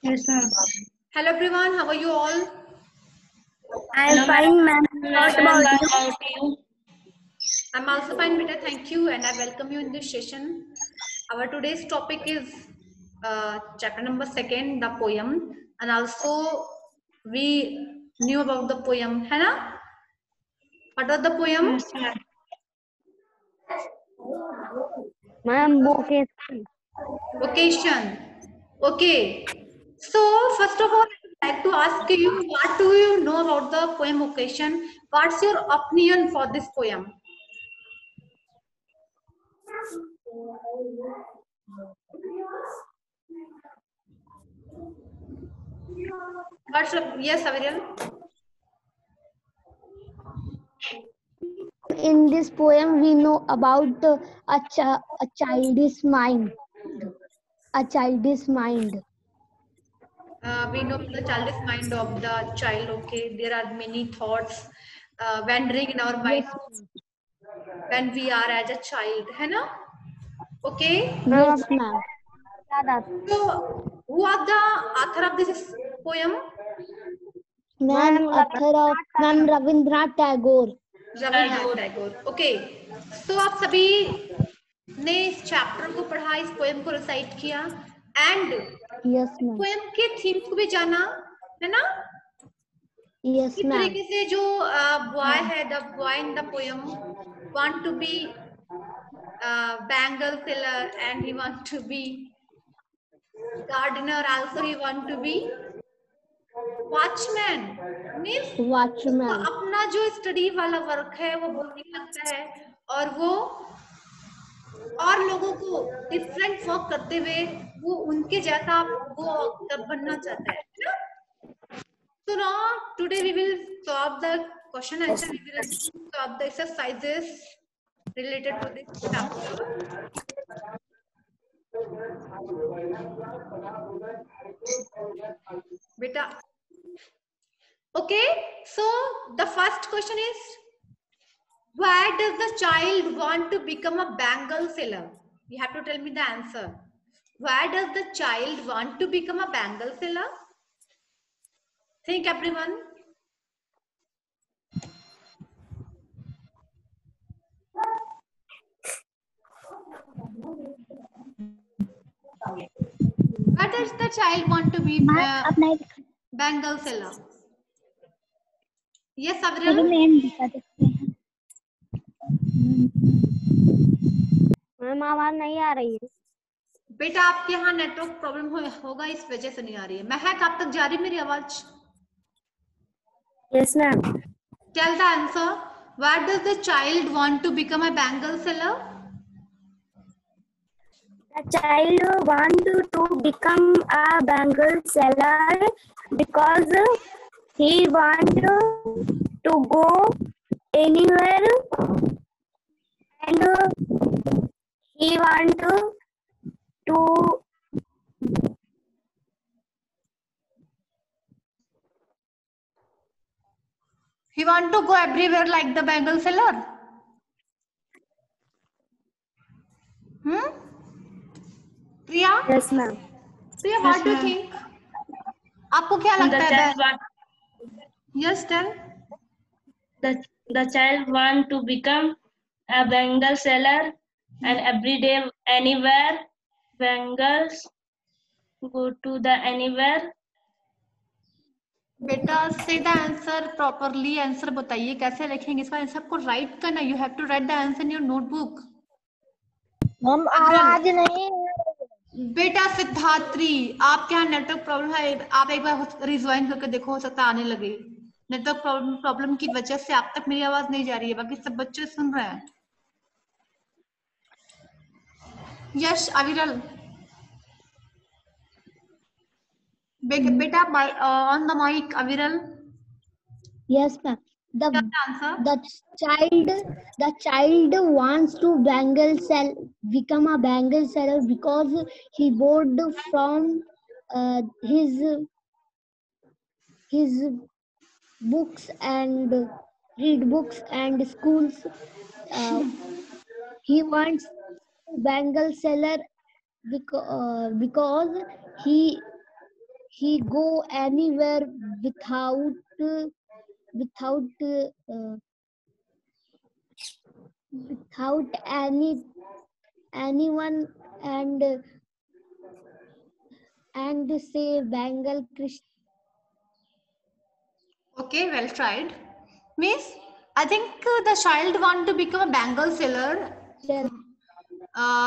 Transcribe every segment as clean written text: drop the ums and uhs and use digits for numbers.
Yes, ma'am. Hello everyone, how are you all? I am fine, ma'am. What about you? I'm also fine, beta. Thank you, and I welcome you in this session. Our today's topic is chapter number second, the poem, and also we knew about the poem, है ना? What was the poem? Yes, ma'am. Ma'am, vocation. Vocation. Okay. So first of all, I would like to ask you, what do you know about the poem vocation? What's your opinion for this poem? Yes, Aviril? In this poem, we know about a childish mind. A childish mind. We know the childish mind of the child. Okay, there are many thoughts wandering in our mind Yes, when we are as a child, है ना? Okay. yes, ma'am. So, who are the author of this poem? Ma'am, author of Ma'am Rabindranath Tagore. Rabindranath Tagore. Okay. So आप सभी ने इस chapter को पढ़ा, इस poem को रिसाइट किया एंड Yes, ma'am. पोएम के थीम को भी जाना, है ना? Yes, इस ma'am. तरीके से जो बॉय है, the boy in the poem want to be bangle seller and he want to be gardener, also he want to be watchman. Means उसको Watchman. अपना जो स्टडी वाला वर्क है वो बोरिंग लगता है और वो और लोगों को डिफरेंट वर्क करते हुए वो उनके जैसा वो तब बनना चाहता है ना? So now today we will solve the question answer. We will solve the exercises related to this chapter. Beta. Okay, so the first question is, why does the child want to become a bangle seller? You have to tell me the answer. Why does the child want to become a bangle seller? Think everyone. Why does the child want to be bangle seller? Yes, Avril. Ma'am आवाज नहीं आ रही है. बेटा आपके यहाँ network problem होगा, इस वजह से नहीं आ रही है. महक, आप तक जा रही मेरी आवाज? Yes, ma'am. Tell the answer. Why does the child want to become a bangle seller? The child want to become a bangle seller because he want to go anywhere and he want to He want to go everywhere like the bangle seller. Priya? Yes, ma'am. Priya, what do you think? आपको क्या लगता है? Yes, tell. The child want to become a bangle seller and every day anywhere bangles go to the anywhere. बेटा say the answer properly. Answer बताइए कैसे लिखेंगे इसका answer आपको राइट करना. You have to write the answer in your notebook. हम आवाज नहीं. बेटा सिद्धार्थी, आपके यहाँ नेटवर्क प्रॉब्लम है, आप एक बार रिज्वाइन करके देखो, हो सकता है आने लगे. नेटवर्क प्रॉब्लम की वजह से आप तक मेरी आवाज नहीं जा रही है, बाकी सब बच्चे सुन रहे हैं. यश, अविरल, बेटा ऑन द माइक. अविरल. Yes, ma'am. answer? The child wants to become a bangle seller because he bored from his books and read books and schools. He wants bangle seller because he go anywhere without without anyone and say Bengal Krishna. Okay, well tried. Miss, I think the child want to become a bangle seller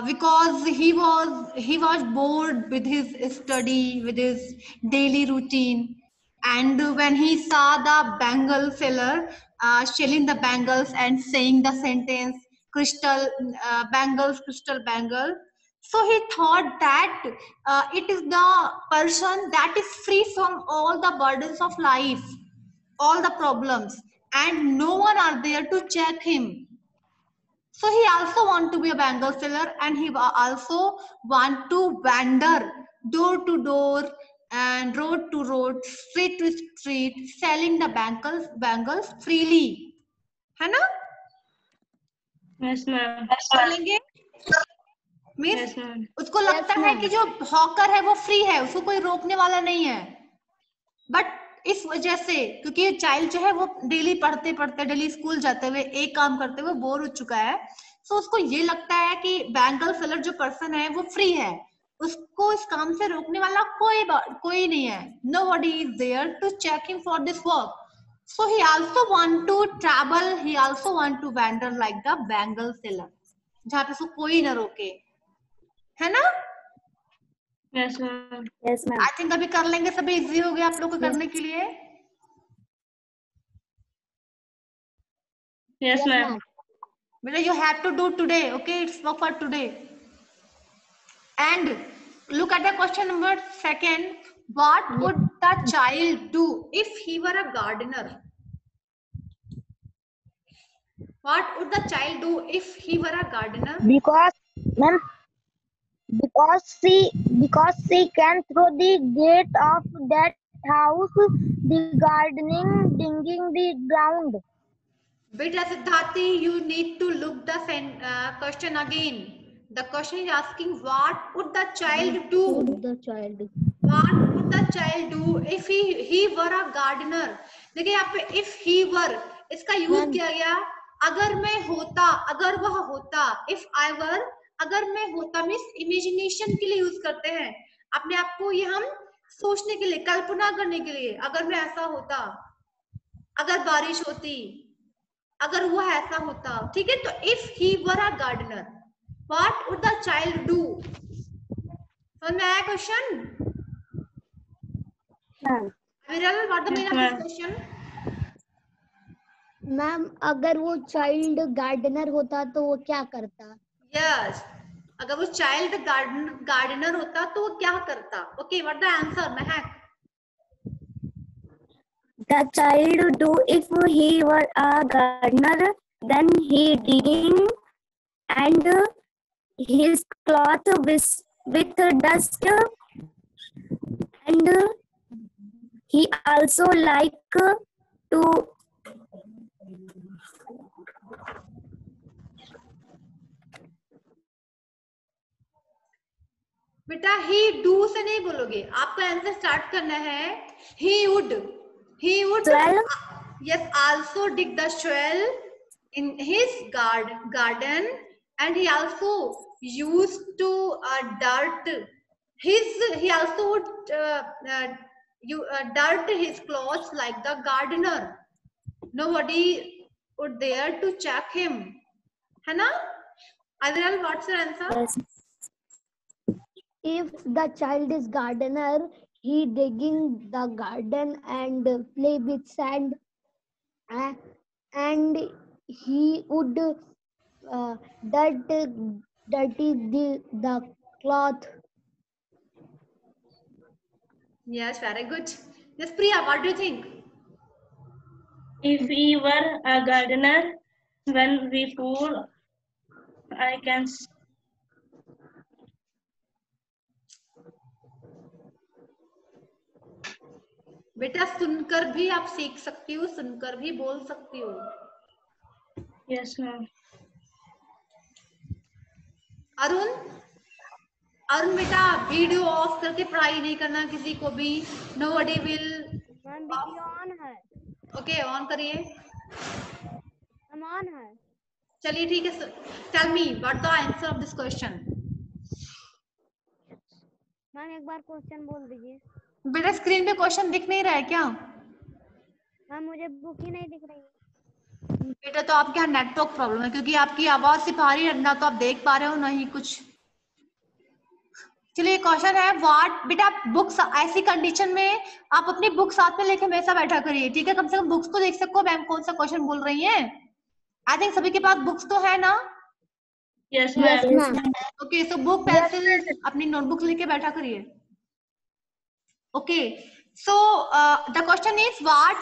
because he was bored with his study, with his daily routine, and when he saw the bangle seller selling the bangles and saying the sentence crystal crystal bangle, so he thought that it is the person that is free from all the burdens of life, all the problems, and no one are there to check him. So he also want to be a bangle seller, and he also want to wander door to door and road to road, street to street, selling the bangles freely. है ना? Yes, ma'am. कर लेंगे? Means Yes, ma'am. उसको लगता है ma'am. कि जो hawker है वो फ्री है, उसको कोई रोकने वाला नहीं है. बट इस वजह से, क्योंकि चाइल्ड जो है वो डेली पढ़ते पढ़ते, डेली स्कूल जाते हुए, एक काम करते हुए बोर हो चुका है, तो उसको ये लगता है कि बैंगल सेलर जो पर्सन है वो फ्री है, उसको इस काम से रोकने वाला कोई नहीं है. Nobody is there to check him for this work. So he also want to travel, he also want to wander like the bangle seller, जहाँ पे उसको कोई ना रोके, है ना? Yes, ma'am. Yes, ma'am. I think अभी कर लेंगे, सभी इजी हो गया आप लोग को करने के लिए. Yes, ma'am. Beta, you have to do today, okay? It's work for today. And look at the question number 2. What would the child do if he were a gardener? What would the child do if he were a gardener? Because, ma'am, because she can through the gate of that house, the gardening, digging the ground. Beta Siddharthi, you need to look the question again. The question is asking, what would the child do? What would the child do if he were a gardener? देखिए यहाँ पे if he were इसका use किया गया, अगर मैं होता, अगर वह होता, if I were, अगर मैं होता मीन्स इमेजिनेशन के लिए यूज करते हैं, अपने आप को ये हम सोचने के लिए, कल्पना करने के लिए, अगर मैं ऐसा होता, अगर बारिश होती, अगर वो ऐसा होता, ठीक है? तो if he were a gardener, what would the child do? समझ में आया question? Viral, what the meaning of this question? Ma'am अगर वो चाइल्ड गार्डनर होता तो वो क्या करता? Yes, अगर वो चाइल्ड गार्डनर होता तो वो क्या करता? Okay, what the answer, Mehak? The child do if he were a gardener, then he digging and his cloth with dust, and he also like to बेटा he do से नहीं बोलोगे, आपका आंसर स्टार्ट करना है he would Well, yes, also dig the soil in his garden, and he also used to dirt he also would dirt his clothes like the gardener. Nobody would dare to check him, है ना? Adriel, what's your answer? yes. If the child is gardener, he digging the garden and play with sand, and he would dirty the cloth. Yes, very good. Yes, Priya, what do you think? If we were a gardener, when we pull, I can. बेटा सुनकर भी आप सीख सकती हो, सुनकर भी बोल सकती हो. Yes, ma'am. अरुण, अरुण बेटा वीडियो ऑफ करके पढ़ाई नहीं करना किसी को भी. Nobody will. Ma'am video on है. ओके ऑन करिए. मैम ऑन है. चलिए ठीक है. Tell me what the answer of this question. Ma'am एक बार क्वेश्चन बोल दीजिए. बेटा स्क्रीन पे क्वेश्चन दिख नहीं रहा है क्या? मैम मुझे बुक ही नहीं दिख रही है. बेटा तो आपके यहाँ नेटवर्क प्रॉब्लम है क्योंकि आपकी आवाज सिर्फ आ रही है ना तो आप देख पा रहे हो ना ही कुछ. चलिए क्वेश्चन है व्हाट. बेटा बुक्स ऐसी कंडीशन में आप अपनी बुक साथ में लेके हमेशा बैठा करिए. ठीक है कम से कम बुक्स तो देख सको मैम कौन सा क्वेश्चन बोल रही है. आई थिंक सभी के पास बुक्स तो है ना. Yes, Yes, ma'am. ma'am. Okay so book pencil अपनी नोटबुक लेके बैठा करिए. Okay so the question is what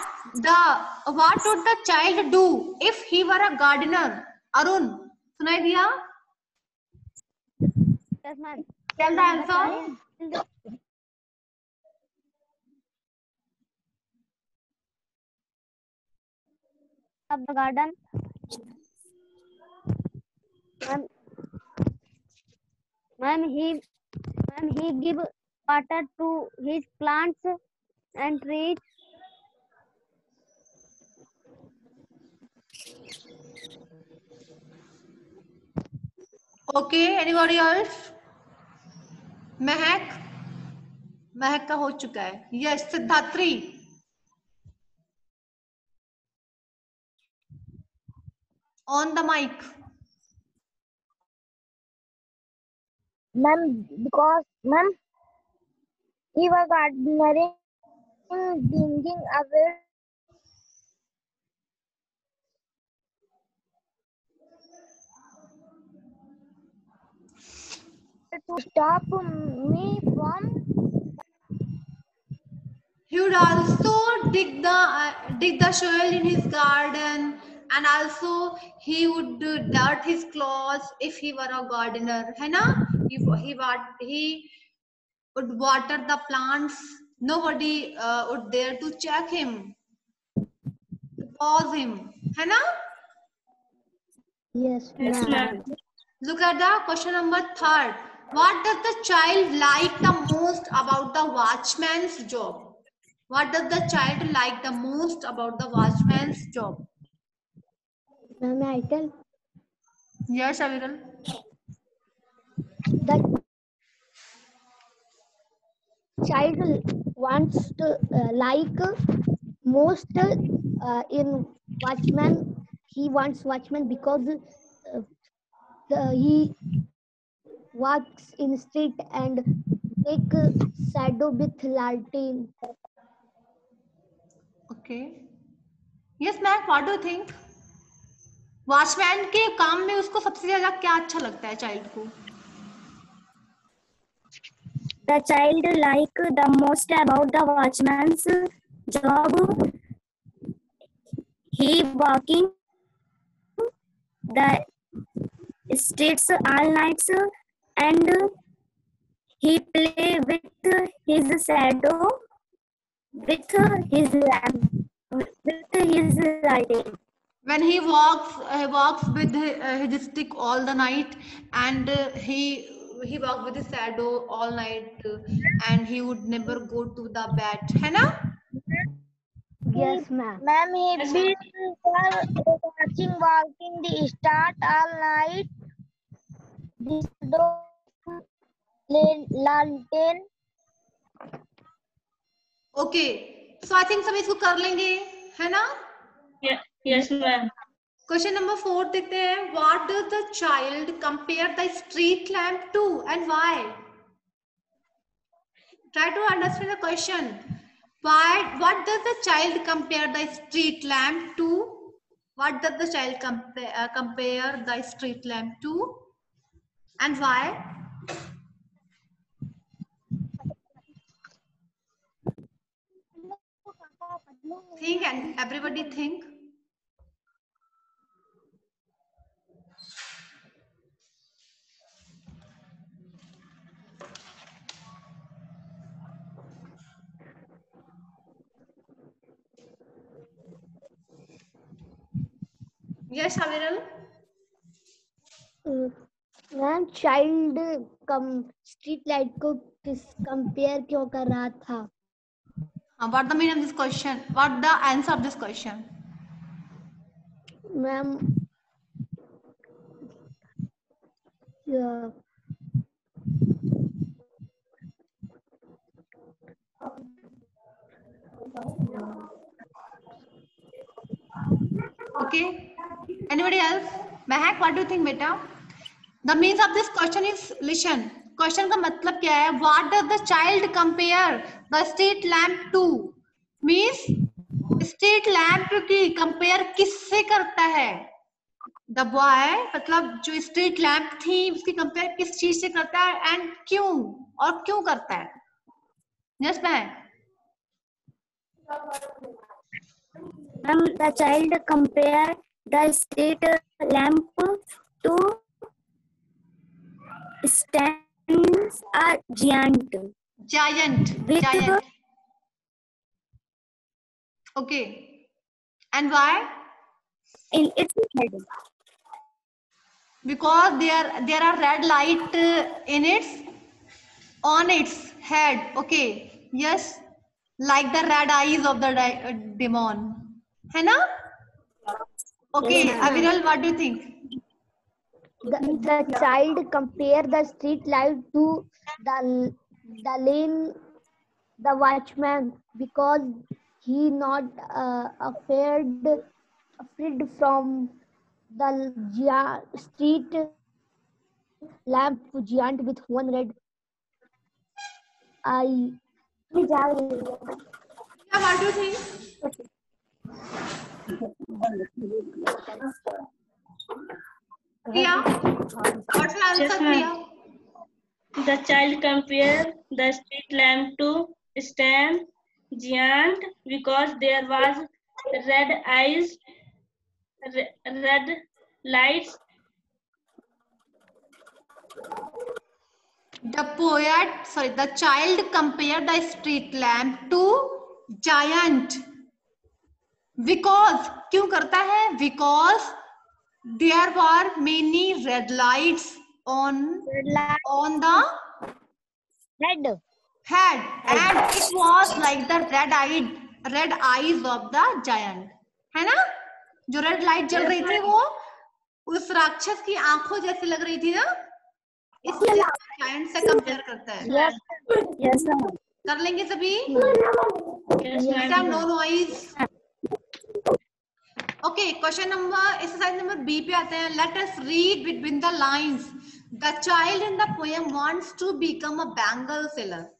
would the child do if he were a gardener. Arun सुनाई दिया. Yes ma'am. Tell the answer. of the garden. Ma'am, he give water to his plants and trees. Okay anybody else. Mehak का हो चुका है. Yes Siddhatri. On the mic. Ma'am, because ma'am, he was gardening, digging away to stop me from. He would also dig the soil in his garden, and also he would dirt his clothes if he were a gardener. है ना? He would water the plants. Nobody would dare to check him, to pause him. है ना? Yes, Yes, ma'am. ma'am. Look at the question number 3. What does the child like the most about the watchman's job? What does the child like the most about the watchman's job? Ma'am, I tell Yes, Aviral. the child wants to like most in watchman. He wants watchman because he walks in street and make shadow with lantern. Okay. Yes, ma'am. What do you think? Watchman के काम में उसको सबसे ज्यादा क्या अच्छा लगता है चाइल्ड को? The child like the most about the watchman's job. He walking the streets all nights and he play with his shadow with his lamp with his lighting. When he walks with his stick all the night, and he walks with his shadow all night, and he would never go to the bed. है ना? Yes, ma'am. Ma'am, he been walking the start all night. This lantern. Okay. So I think सब इसको कर लेंगे, है ना? Yes, ma'am. Question number 4 देखते हैं. What does the child compare the street lamp to and why? Try to understand the question. Why? What does the child compare the street lamp to? What does the child compare the street lamp to and why? Think and everybody think. Yes, Aviral. Ma'am child come street light को किस compare क्यों कर रहा था? What the meaning of this question? What the answer of this question? Ma'am Okay. Anybody else? Mehak, what do you think, beta? The means of this question is listen. Question का मतलब क्या है? What does the child compare the street lamp to? Means street lamp की compare किससे करता है? The boy मतलब जो street lamp थी उसकी compare किस चीज से करता है and क्यों और क्यों करता है? Yes, Mehak. The child compare the street lamp to stands a giant. Giant. Okay. And why? In its head. Because there are red light on its head. Okay. Yes. Like the red eyes of the demon. है ना? Okay. Aviral, what do you think? the child compare the street light to the lane the watchman because he not afraid from the street lamp giant with one red eye. Yeah, what do you think? Priya, what's the answer, Yes, Priya? ma'am. The child compare the street lamp to stand giant because there was red eyes, red lights. The child compared the street lamp to giant. Because क्यों करता है? Because there were many red lights on the head and it was like the red eyes of the giant. है ना? जो red light जल रही थी वो उस राक्षस की आंखों जैसी लग रही थी ना, इसलिए giant से कंपेयर करता है. Yes, sir. कर लेंगे सभी? Yes, ma'am. No noise. Okay, question number exercise number B पे आते हैं. Let us read between the lines. The child in the poem wants to become a bangle seller.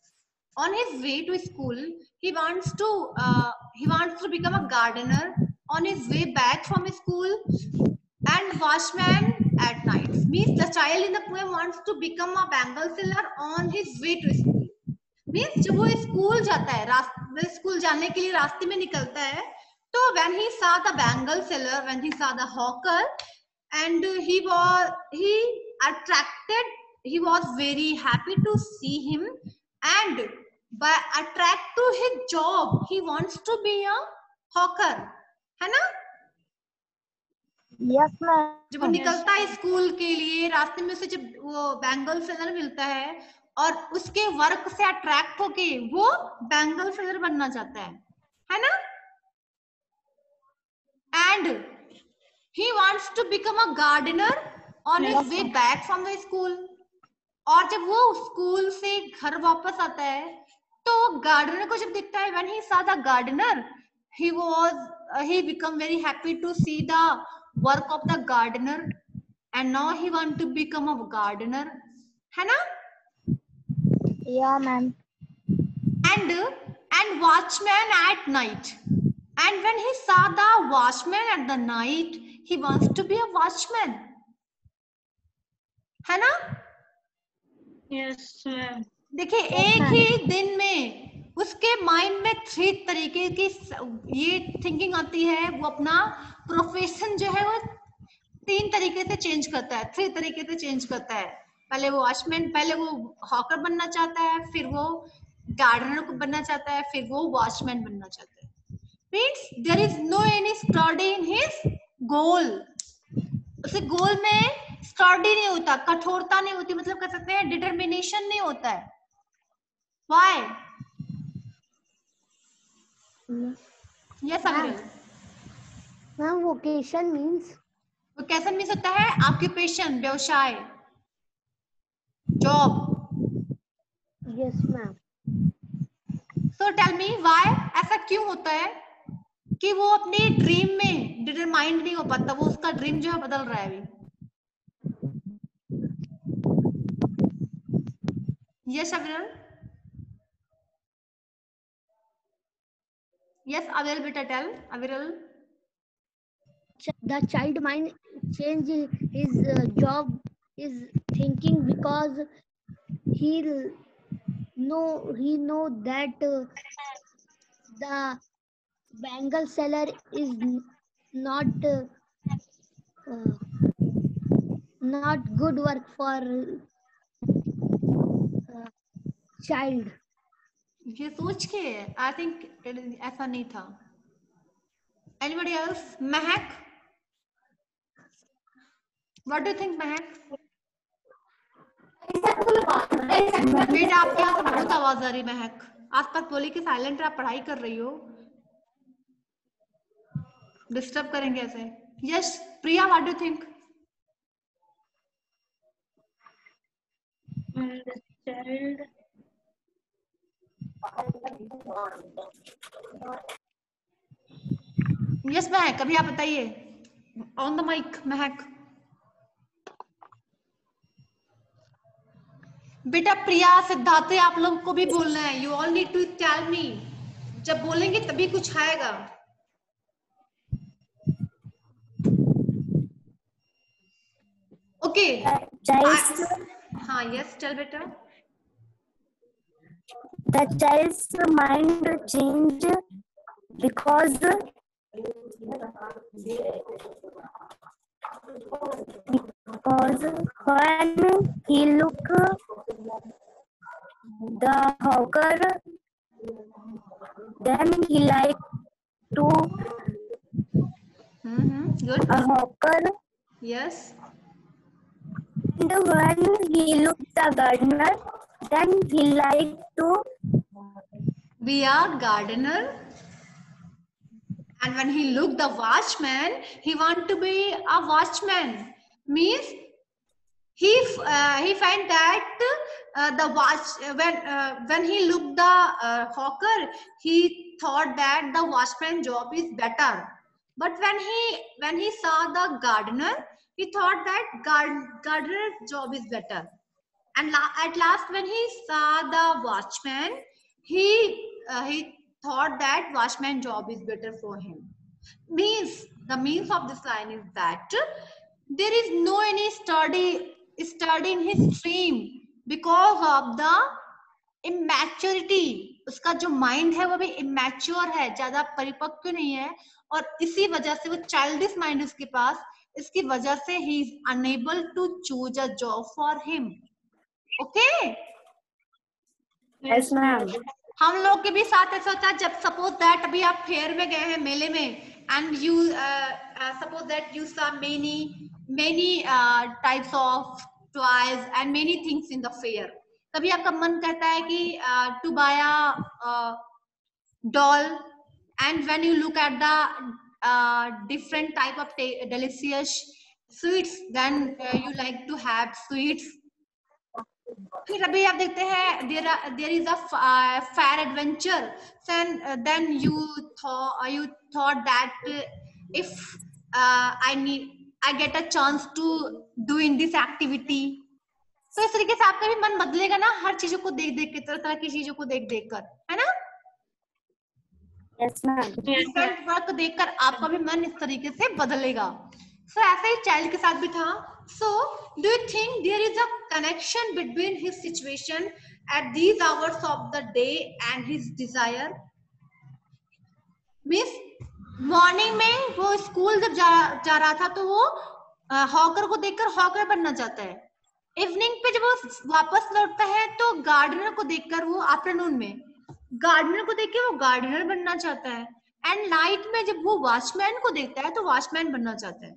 On his way to school, he wants to become a gardener. On his way back from school, and watchman at night. Means the child in the poem wants to become a bangle seller on his way to school. Means जब वो school जाता है, school जाने के लिए रास्ते में निकलता है, तो when he saw the bangle seller, when he saw the hawker, and he was very happy to see him, and by attract to his job, he wants to be a hawker, है ना? Yes, ma'am. जब वो निकलता है school के लिए, रास्ते में उसे जब वो बैंगल सेलर मिलता है और उसके वर्क से अट्रैक्ट होके वो बैंगल सेलर बनना चाहता है ना? And he wants to become a gardener on his way back from the school. और जब वो स्कूल से घर वापस आता है तो गार्डनर को जब दिखता है, when he saw the gardener, he become very happy to see the work of the gardener, and now he want to become a gardener, है ना? Yeah, ma'am. And watchman at night, and when he saw the watchman at the night, he wants to be a watchman, है ना? Yes, ma'am. देखिए एक ही दिन में उसके mind में 3 तरीके की ये थिंकिंग आती है. वो अपना प्रोफेशन जो है वो 3 तरीके से चेंज करता है, 3 तरीके से चेंज करता है. पहले वो वॉचमैन, पहले वो हॉकर बनना चाहता है, फिर वो गार्डनर को बनना चाहता है, फिर वो वॉचमैन बनना चाहता है. Means there is no any study in his goal. उसे गोल में स्टर्डी नहीं होता, कठोरता नहीं होती, मतलब कह सकते हैं डिटर्मिनेशन नहीं होता है। Why? Yes Aviral. Ma'am vocation means vocation means होता है ऑक्यूपेशन, व्यवसाय, job. Yes ma'am. So tell me why, ऐसा क्यों होता है कि वो अपनी ड्रीम में डिटरमाइंड नहीं हो पाता, वो उसका ड्रीम जो है बदल रहा है अभी। यस अविरल। यस अविरल बेटा टेल अविरल। the child mind change his job is thinking because he know that the bangle seller is uh, not good work for child. ये सोच के आई थिंक ऐसा नहीं था। Anybody else? Mahak, what do you think महक? बेटा आपके यहाँ से बहुत आवाज आ रही महक, आसपास बोली कि साइलेंट आप पढ़ाई कर रही हो, डिस्टर्ब करेंगे ऐसे। Yes Priya, what do you think? The child yes महक, अभी आप बताइए, ऑन द माइक महक। बेटा प्रिया, सिद्धार्थ, आप लोग को भी बोलना है, you all need to tell me, जब बोलेंगे तभी कुछ आएगा। ओके हाँ यस टेल बेटा। The child's mind change because when he look the hawker, then he like to good. a hawker, yes. and when he look the gardener, then he like to We are gardener, and when he looked the watchman, he want to be a watchman. Means he find that the watch when he looked the hawker, he thought that the watchman job is better. But when he saw the gardener, he thought that gardener job is better. And at last, when he saw the watchman, he thought that watchman job is better for him. Means the means of this line is that there is no any study in his stream because of the immaturity. उसका जो mind है वो भी immature है, ज्यादा परिपक्व नहीं है, और इसी वजह से वो चाइल्डिश माइंड उसके पास, इसकी वजह से ही is enable to choose a job for him. Okay yes ma'am. हम लोग के भी साथ ऐसा होता है, जब सपोज दैट अभी आप फेयर में गए हैं, मेले में, and you suppose that you saw many types of toys and many things in the fair. कभी आपका मन कहता है कि to buy a doll, and when you look at the different type of delicious sweets, then you like to have sweets. फिर अभी आप देखते हैं there is a fair adventure, then you thought that if I get a chance to do in this activity. तो इस तरीके से आपका भी मन बदलेगा ना, हर चीजों को देख देख के, तरह तरह की चीजों को देख देख कर, है ना? yes ma'am. डिफरेंट वर्क देखकर आपका भी मन इस तरीके से बदलेगा। सो ऐसे ही चाइल्ड के साथ भी था। So, do you think there is a connection between his situation at these hours of the day and his desire? Miss, morning में वो स्कूल जब जा रहा था तो वो हॉकर को देखकर हॉकर बनना चाहता है। इवनिंग पे जब वो वापस लौटता है तो गार्डनर को देखकर वो आफ्टरनून में गार्डनर को देख के वो गार्डनर बनना चाहता है। एंड नाइट में जब वो वॉचमैन को देखता है तो वॉचमैन बनना चाहता है।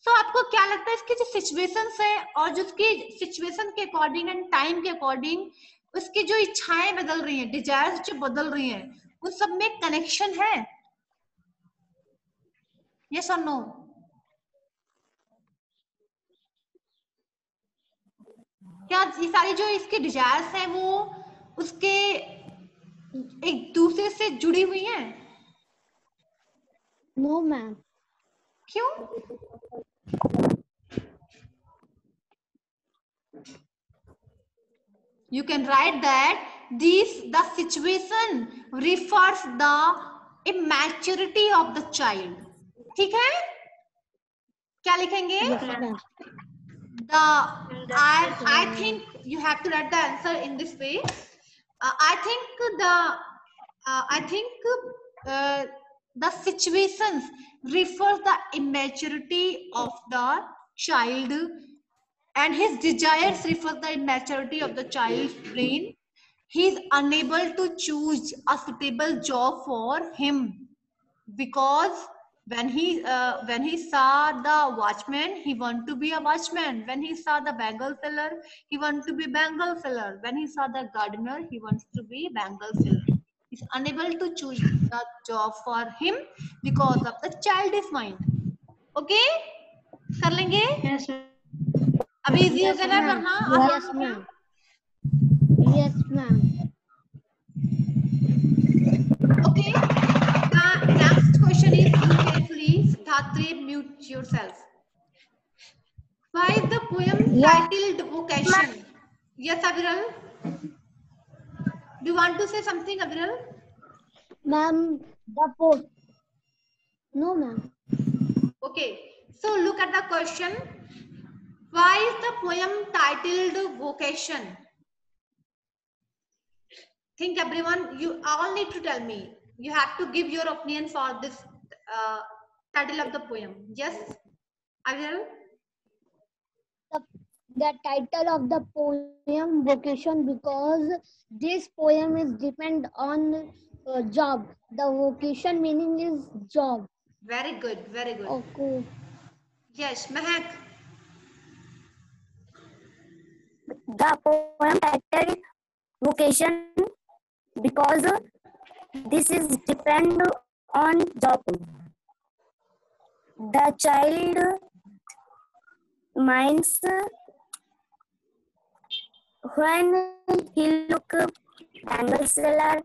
सो आपको क्या लगता है इसकी जो सिचुएशंस है और जो उसकी सिचुएशन के अकॉर्डिंग एंड टाइम के अकॉर्डिंग उसकी जो इच्छाएं बदल रही हैं, डिजायर्स जो बदल रही हैं, उन सब में कनेक्शन है? यस और नो? क्या ये सारी जो इसके डिजायर्स हैं वो उसके एक दूसरे से जुड़ी हुई हैं? No ma'am. क्यों? You can write that the situation refers the immaturity of the child. ठीक है? क्या लिखेंगे? Yes ma'am. I think you have to write the answer in this way. I think the situations refers the immaturity of the child, and his desires refers the immaturity of the child's brain. He is unable to choose a suitable job for him because when he saw the watchman, he want to be a watchman. When he saw the bangle seller, he want to be bangle seller. When he saw the gardener, he wants to be bangle seller. He's unable to choose the job for him because of the childish mind. Okay, कर लेंगे? Yes, ma'am. अभी easy हो गया ना पढ़ना? Yes ma'am. Yes ma'am. Okay. The next question is, you carefully, Siddharthi, mute yourself. Why is the poem titled Vocation? Yes, Aviral. Do you want to say something, Aviral? Ma'am, the post. No ma'am. Okay. So look at the question. Why is the poem titled Vocation? Think everyone, you all need to tell me. You have to give your opinion for this title of the poem. Yes, Aviral? The title of the poem Vocation, because this poem is depend on job. The vocation meaning is job. Very good, very good. Okay. Yes, Mahak. The poem titled Vocation because this is depend on job. The child minds when he look bangle seller,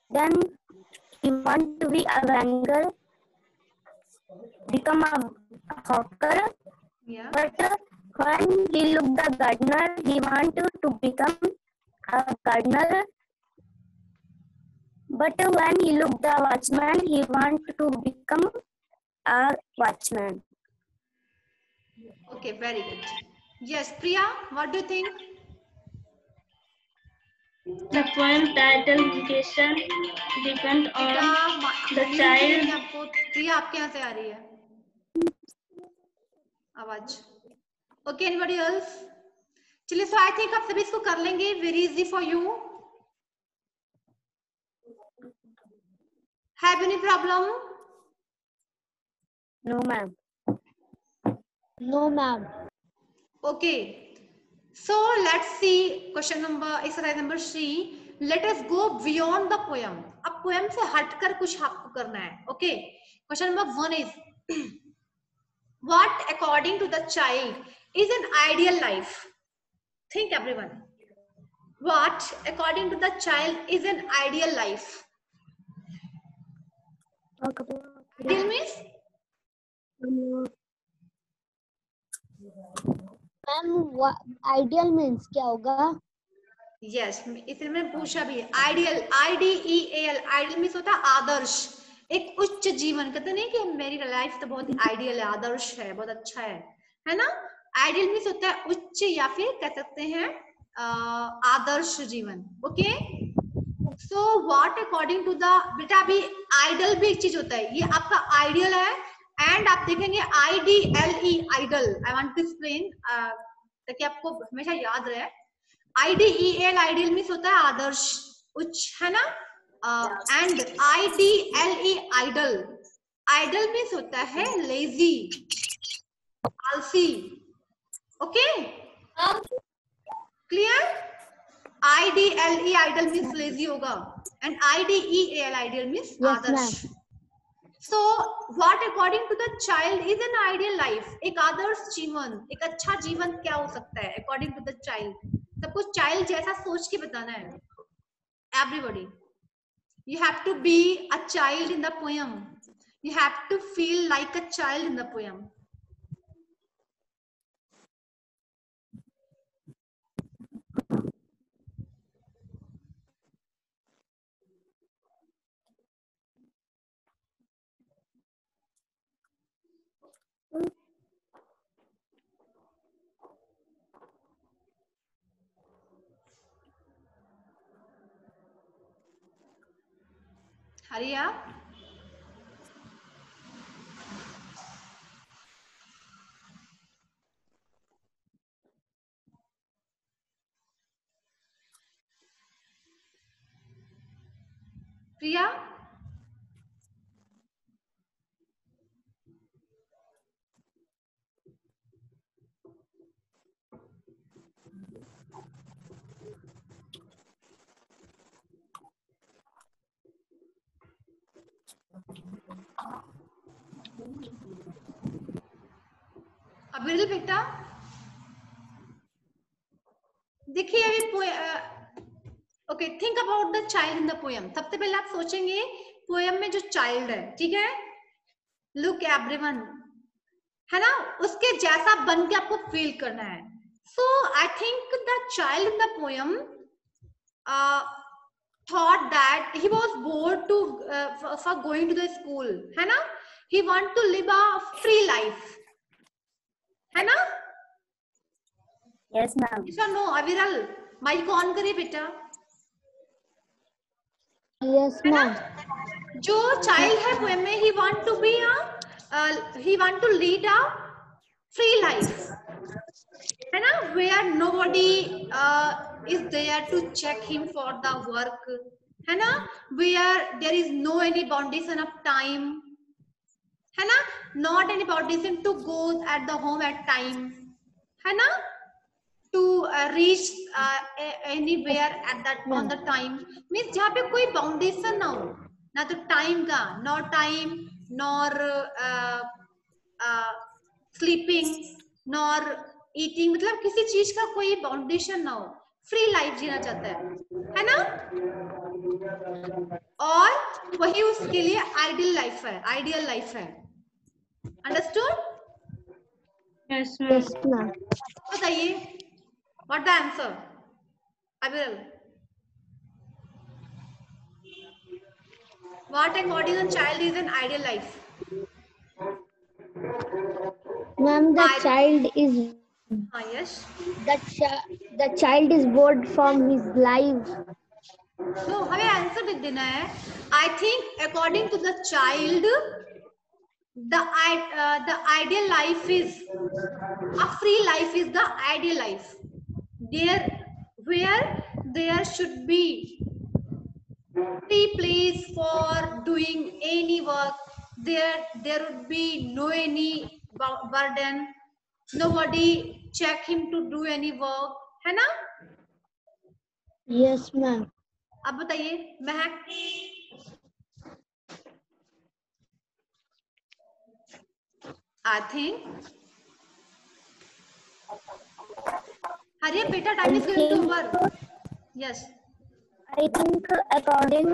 then he want to be a bangle, become a hawker. Yeah. But when he look the gardener, he want to become a gardener. But when he look the watchman, he want to become a watchman. Okay, very good. Yes, Priya, what do you think? The poem title Vocation depend on the child. आपको प्रिया आपके यहाँ से आ रही है आवाज? Okay, anybody else? चलिए, so I think आप सभी इसको कर लेंगे. Very easy for you. Have any problem? No, ma'am. No ma'am. Okay. So let's see question number, exercise number 3. Let us go beyond the poem. अब poem से हटकर कुछ आपको करना है. Okay. Question number 1 is, what according to the child is an ideal life? Think everyone. What according to the child is an ideal life? Ideal means? Ma'am ideal means क्या होगा? Yes, इसलिए मैं पूछा भी है. आइडियल, IDEAL, आइडियल मीन्स होता है आदर्श, एक उच्च जीवन. कहते नहीं कि मेरी लाइफ तो बहुत आइडियल है, आदर्श है, बहुत अच्छा है ना? आइडियल मीन्स होता है उच्च या फिर कह सकते हैं आदर्श जीवन. ओके. So what according to the, बेटा अभी आइडल भी एक चीज होता है, ये आपका आइडियल है. एंड आप देखेंगे IDLE, idle. I want to explain ताकि आपको हमेशा याद रहे. IDEAL, आइडियल मीन्स होता है आदर्श, उच्च, है ना? And IDLE, idle, idle means होता है लेजी. आलसी. Okay, clear? IDLE idle means lazy होगा, and IDEAL ideal means Yes, Adarsh. So what according to the child is an ideal life? एक आदर्श जीवन, एक अच्छा जीवन क्या हो सकता है according to the child? सबको child जैसा सोच के बताना है. Everybody, you have to be a child in the poem. You have to feel like a child in the poem. Hurry up. Priya? अबिरल बेटा देखिए अभी okay, think about the child in the poem. सबसे पहले आप सोचेंगे poem में जो child है, ठीक है, लुक एवरीवन, है ना, उसके जैसा बन के आपको फील करना है. So I think the child in the poem thought that he was bored to for going to the school, है ना, he want to live a free life, है ना. Yes, ma'am. Yes or no? अविरल mic on करिए बेटा. Yes, ma'am. जो child है poem में, he want to be he want to lead a free life, है ना, where nobody is there to check him for the work, है ना, where there is no any boundation of time, है ना, not any boundation to go at the home at time, है ना, to reach anywhere at that on the time, means जहाँ पे कोई बाउंडेशन ना हो, ना तो टाइम का, nor time nor sleeping nor eating, मतलब किसी चीज का कोई बाउंडेशन ना हो, फ्री लाइफ जीना चाहता है ना, और वही उसके लिए आइडियल लाइफ है, आइडियल लाइफ है. Understood? Yes, Yes, ma'am. ma'am. बताइए what the answer Abiral. What according to child is an ideal life? Ma'am, the I- child is Yes. the child is bored from his life. No, हमें answer लिख देना है. I think according to the child, the ideal life is a free life is the ideal life. Where there should be free place for doing any work. There would be no any burden. Nobody check him to do any work, है ना. Yes, ma'am. अब बताइए महक. I think Hariya बेटा, time is going to over. Yes. I think according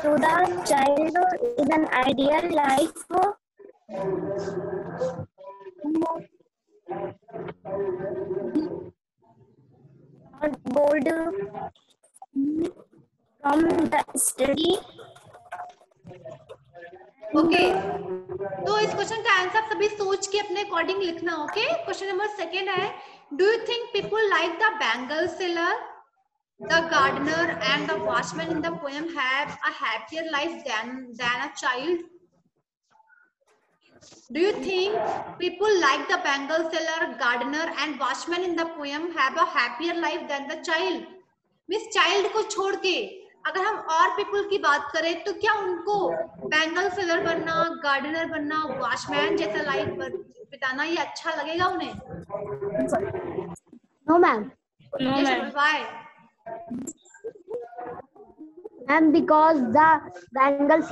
to the child is an ideal life. Not bored from the study. Okay, तो इस question का answer सभी सोच के अपने अकॉर्डिंग लिखना. ओके, क्वेश्चन नंबर सेकंड है, do you think people like the bangle seller, the gardener and the watchman in the poem have a happier life than a child? Do you think people like the bangle seller, gardener and watchman in the poem have a happier life than the child? Means child को छोड़ के अगर हम और people की बात करें तो क्या उनको बैंगल फिलर बनना, गार्डनर बनना, वॉचमैन जैसा लाइफ बिताना ये अच्छा लगेगा उन्हें? No, ma'am. No, Yes, ma'am. why? And because the bangle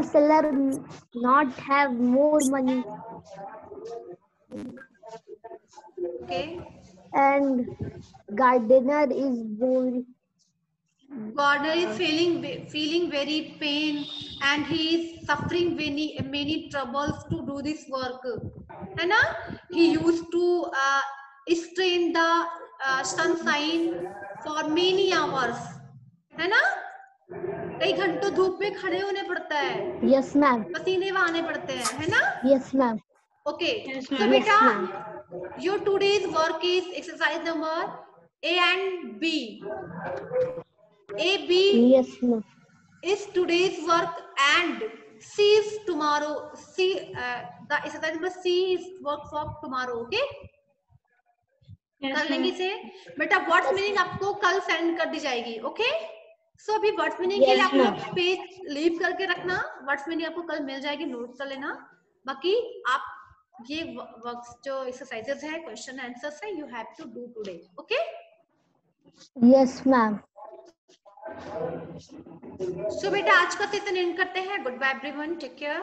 seller not have more money, Okay. and gardener is boring. Gardener is feeling very pain and he is suffering many troubles to do this work, है ना? He used to stay in the sunshine for many hours, है ना? कई घंटों धूप में खड़े होने पड़ता है, Yes, ma'am. पसीने बहाने पड़ते हैं, है ना? Yes, ma'am. Okay. Yes, So ma'am. Yes, बेटा, ma'am. your today's work is exercise number A and B. A, B Yes, ma'am. is today's work and C is tomorrow. C, the exercise number C is work for tomorrow. Okay? Yes, कर लेंगे ma'am. इसे बेटा. Words meaning आपको कल send कर दी जाएगी. Okay? सो अभी words meaning के लिए Yes, आप लोग ma'am. पेज लीव करके रखना. वर्ड्स मीनिंग आपको कल मिल जाएगी, नोट कर लेना. बाकी आप ये वर्क्स जो एक्सरसाइजेस है, क्वेश्चन आंसर्स है, you have to do today. Okay? Yes, ma'am. So बेटा आज का सेशन एंड करते हैं. Good bye everyone, take care.